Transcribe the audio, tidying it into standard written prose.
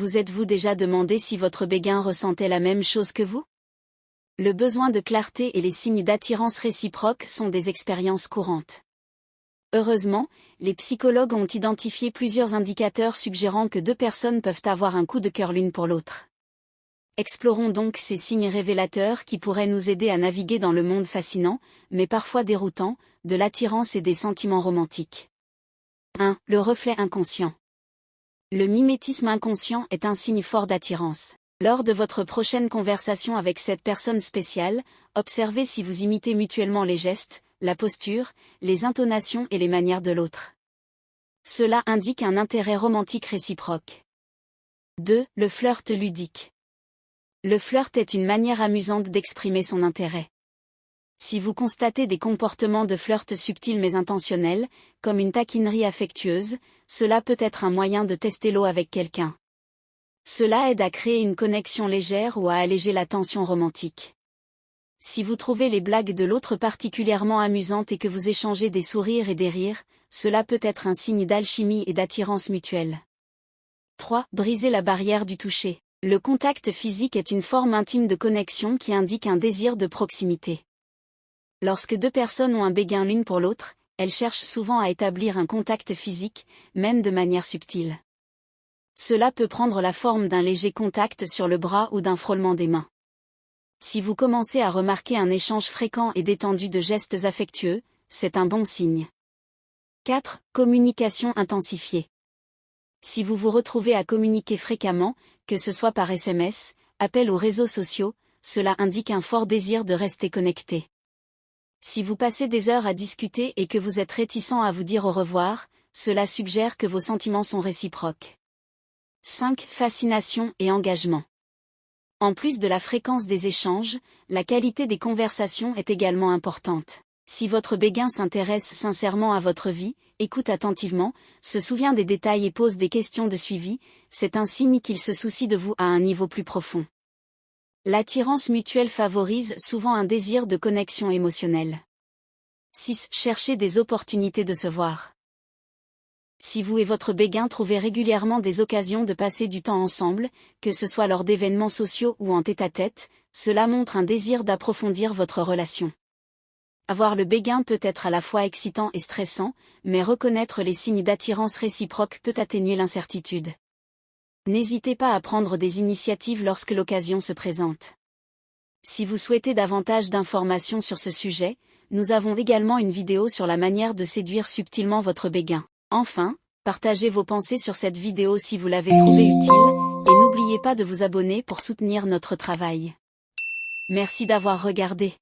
Vous êtes-vous déjà demandé si votre béguin ressentait la même chose que vous? Le besoin de clarté et les signes d'attirance réciproque sont des expériences courantes. Heureusement, les psychologues ont identifié plusieurs indicateurs suggérant que deux personnes peuvent avoir un coup de cœur l'une pour l'autre. Explorons donc ces signes révélateurs qui pourraient nous aider à naviguer dans le monde fascinant, mais parfois déroutant, de l'attirance et des sentiments romantiques. 1. Le reflet inconscient. Le mimétisme inconscient est un signe fort d'attirance. Lors de votre prochaine conversation avec cette personne spéciale, observez si vous imitez mutuellement les gestes, la posture, les intonations et les manières de l'autre. Cela indique un intérêt romantique réciproque. 2. Le flirt ludique. Le flirt est une manière amusante d'exprimer son intérêt. Si vous constatez des comportements de flirt subtils mais intentionnels, comme une taquinerie affectueuse, cela peut être un moyen de tester l'eau avec quelqu'un. Cela aide à créer une connexion légère ou à alléger la tension romantique. Si vous trouvez les blagues de l'autre particulièrement amusantes et que vous échangez des sourires et des rires, cela peut être un signe d'alchimie et d'attirance mutuelle. 3. Briser la barrière du toucher. Le contact physique est une forme intime de connexion qui indique un désir de proximité. Lorsque deux personnes ont un béguin l'une pour l'autre, elles cherchent souvent à établir un contact physique, même de manière subtile. Cela peut prendre la forme d'un léger contact sur le bras ou d'un frôlement des mains. Si vous commencez à remarquer un échange fréquent et détendu de gestes affectueux, c'est un bon signe. 4. Communication intensifiée. Si vous vous retrouvez à communiquer fréquemment, que ce soit par SMS, appels ou réseaux sociaux, cela indique un fort désir de rester connecté. Si vous passez des heures à discuter et que vous êtes réticent à vous dire au revoir, cela suggère que vos sentiments sont réciproques. 5. Fascination et engagement. En plus de la fréquence des échanges, la qualité des conversations est également importante. Si votre béguin s'intéresse sincèrement à votre vie, écoute attentivement, se souvient des détails et pose des questions de suivi, c'est un signe qu'il se soucie de vous à un niveau plus profond. L'attirance mutuelle favorise souvent un désir de connexion émotionnelle. 6. Cherchez des opportunités de se voir. Si vous et votre béguin trouvez régulièrement des occasions de passer du temps ensemble, que ce soit lors d'événements sociaux ou en tête-à-tête, cela montre un désir d'approfondir votre relation. Avoir le béguin peut être à la fois excitant et stressant, mais reconnaître les signes d'attirance réciproque peut atténuer l'incertitude. N'hésitez pas à prendre des initiatives lorsque l'occasion se présente. Si vous souhaitez davantage d'informations sur ce sujet, nous avons également une vidéo sur la manière de séduire subtilement votre béguin. Enfin, partagez vos pensées sur cette vidéo si vous l'avez trouvée utile, et n'oubliez pas de vous abonner pour soutenir notre travail. Merci d'avoir regardé.